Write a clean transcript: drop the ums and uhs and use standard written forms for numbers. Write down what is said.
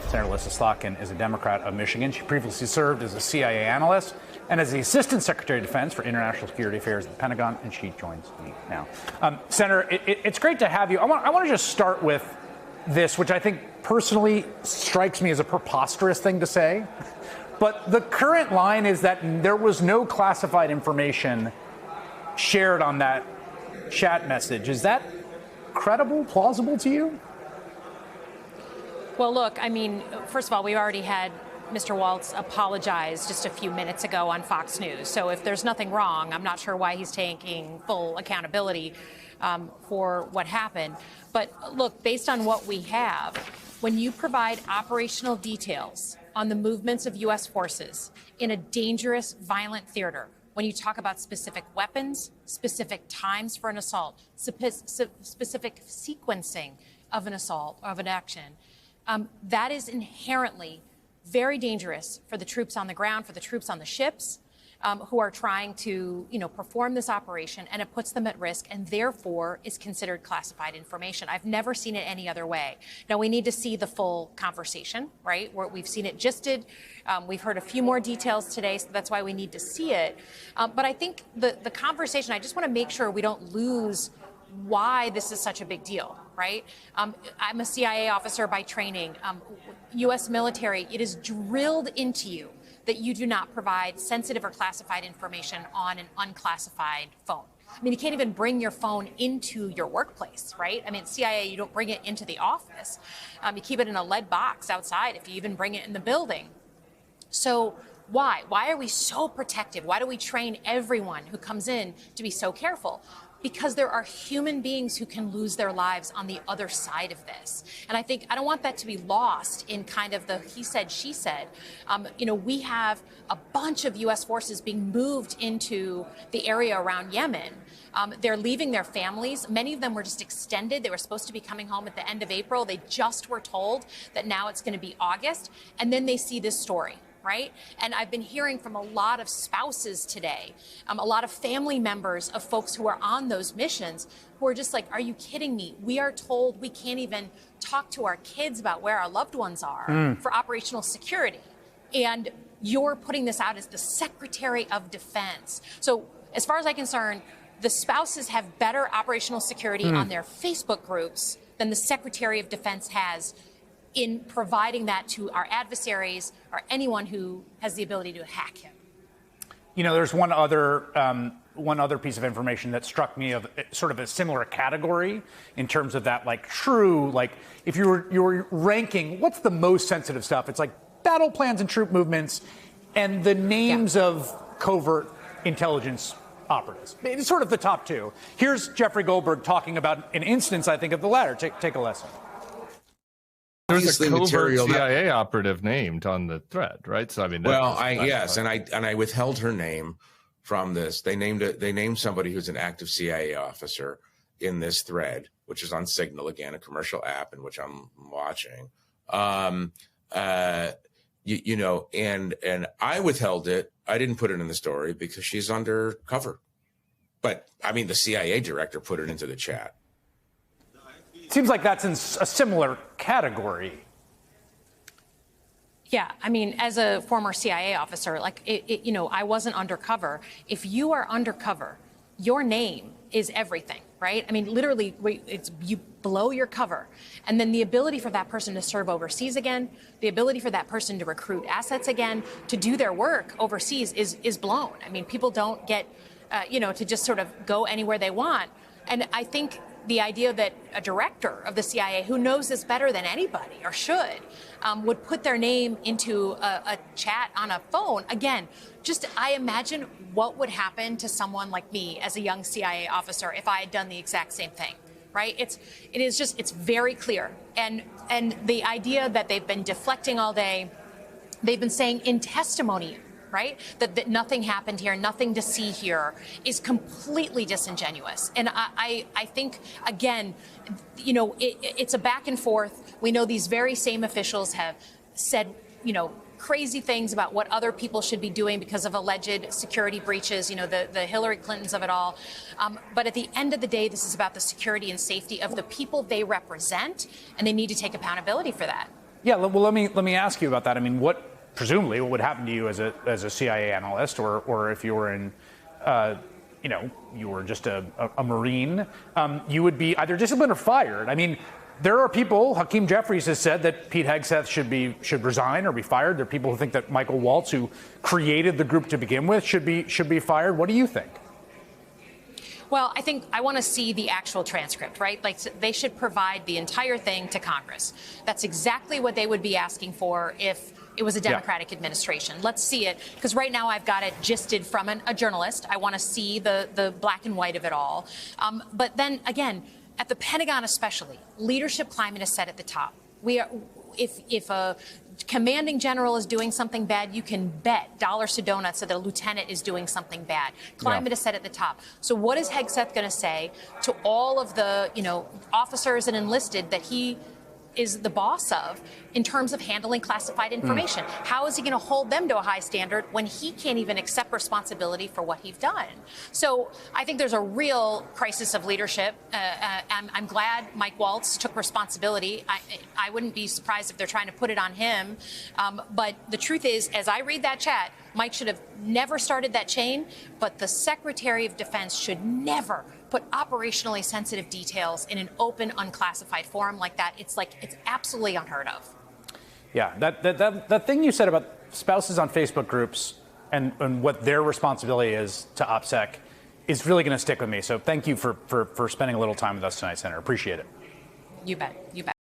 Senator Lissa Slotkin is a Democrat of Michigan. She previously served as a CIA analyst and as the Assistant Secretary of Defense for International Security Affairs at the Pentagon, and she joins me now. Senator, it's great to have you. I want to just start with this, which I think personally strikes me as a preposterous thing to say. But the current line is that there was no classified information shared on that chat message. Is that credible, plausible to you? Well, look, I mean, first of all, we already had Mr. Waltz apologize just a few minutes ago on Fox News. So if there's nothing wrong, I'm not sure why he's taking full accountability for what happened. But look, based on what we have, when you provide operational details on the movements of U.S. forces in a dangerous, violent theater, when you talk about specific weapons, specific times for an assault, specific sequencing of an assault, of an action, that is inherently very dangerous for the troops on the ground, for the troops on the ships who are trying to, perform this operation, and it puts them at risk and therefore is considered classified information. I've never seen it any other way. Now, we need to see the full conversation, right? We've seen it gisted. We've heard a few more details today, so that's why we need to see it. But I think the conversation, I just want to make sure we don't lose why this is such a big deal, right? I'm a CIA officer by training. U.S. military, it is drilled into you that you do not provide sensitive or classified information on an unclassified phone. I mean, you can't even bring your phone into your workplace, right? I mean, CIA, you don't bring it into the office. You keep it in a lead box outside if you even bring it in the building. So why? Why are we so protective? Why do we train everyone who comes in to be so careful? Because there are human beings who can lose their lives on the other side of this. And I think I don't want that to be lost in kind of the he said, she said. We have a bunch of U.S. forces being moved into the area around Yemen. They're leaving their families. Many of them were just extended. They were supposed to be coming home at the end of April. They just were told that now it's going to be August. And then they see this story. Right? And I've been hearing from a lot of spouses today, a lot of family members of folks who are on those missions who are just like, are you kidding me? We are told we can't even talk to our kids about where our loved ones are for operational security. And you're putting this out as the Secretary of Defense. So as far as I'm concerned, the spouses have better operational security on their Facebook groups than the Secretary of Defense has in providing that to our adversaries or anyone who has the ability to hack him. There's one other piece of information that struck me of sort of a similar category in terms of that, if you were ranking, what's the most sensitive stuff? It's like battle plans and troop movements and the names of covert intelligence operatives. It's sort of the top two. Here's Jeffrey Goldberg talking about an instance, I think, of the latter. Take a listen. There's a covert CIA operative named on the thread, right? So I mean, I withheld her name from this. They named somebody who's an active CIA officer in this thread, which is on Signal, again, a commercial app in which I'm watching. And I withheld it. I didn't put it in the story because she's undercover. But I mean, the CIA director put it into the chat. Seems like that's in a similar category. Yeah, I mean, as a former CIA officer, I wasn't undercover. If you are undercover, your name is everything, right? I mean, literally, you blow your cover. And then the ability for that person to serve overseas again, the ability for that person to recruit assets again, to do their work overseas is blown. I mean, people don't get, to just sort of go anywhere they want. And I think the idea that a director of the CIA who knows this better than anybody, or should, would put their name into a chat on a phone, again, I imagine what would happen to someone like me as a young CIA officer if I had done the exact same thing, right? It's very clear. And the idea that they've been deflecting all day, they've been saying in testimony, right? That nothing happened here, nothing to see here, is completely disingenuous. And I think, again, it's a back and forth. We know these very same officials have said, crazy things about what other people should be doing because of alleged security breaches, the Hillary Clintons of it all. But at the end of the day, this is about the security and safety of the people they represent, and they need to take accountability for that. Yeah, well, let me ask you about that. I mean, presumably what would happen to you as a CIA analyst, or if you were in, you were just a Marine, you would be either disciplined or fired. I mean, there are people. Hakeem Jeffries has said that Pete Hegseth should resign or be fired. There are people who think that Michael Waltz, who created the group to begin with, should be fired. What do you think? Well, I want to see the actual transcript, right? Like, they should provide the entire thing to Congress. That's exactly what they would be asking for if it was a Democratic administration. Let's see it, because right now I've got it gisted from a journalist. I want to see the black and white of it all. But then again, at the Pentagon especially, leadership climate is set at the top. If a commanding general is doing something bad, you can bet dollars to donuts that a lieutenant is doing something bad. Climate is set at the top. So what is Hegseth going to say to all of the, officers and enlisted that he is the boss of in terms of handling classified information? How is he going to hold them to a high standard when he can't even accept responsibility for what he's done? So I think there's a real crisis of leadership. I'm glad Mike Waltz took responsibility. I wouldn't be surprised if they're trying to put it on him. But the truth is, as I read that chat, Mike should have never started that chain, but the Secretary of Defense should never put operationally sensitive details in an open, unclassified forum like that. It's absolutely unheard of. Yeah, that thing you said about spouses on Facebook groups and what their responsibility is to OPSEC is really going to stick with me. So thank you for spending a little time with us tonight, Senator. Appreciate it. You bet. You bet.